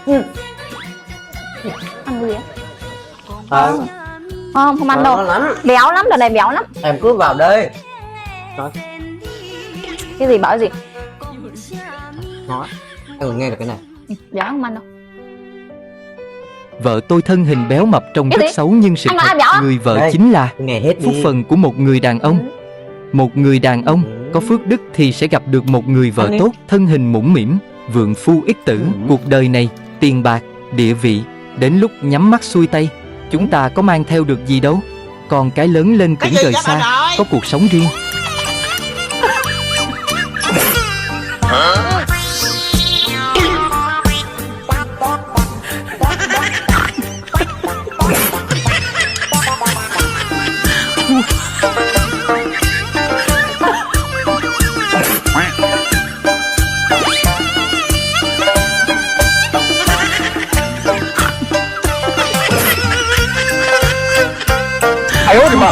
Ăn cái gì á? Không. Không ăn đâu. Ngon lắm. Béo lắm, đợt này béo lắm. Em cứ vào đây. Cái gì bảo cái gì? Nói. Em nghe được cái này. Béo không ăn đâu. Vợ tôi thân hình béo mập trông Cái rất gì? xấu nhưng sự Anh nói thật ai béo á? người vợ Đây. chính là Nghe hết đi. phúc phần của một người đàn ông. Một người đàn ông có phước đức thì sẽ gặp được một người vợ Ăn đi. tốt, thân hình mũm mĩm, vượng phu ích tử. Cuộc đời này, tiền bạc, địa vị, đến lúc nhắm mắt xuôi tay, chúng ta có mang theo được gì đâu. Còn cái lớn lên cũng rời xa, có cuộc sống riêng. Ai ơi mà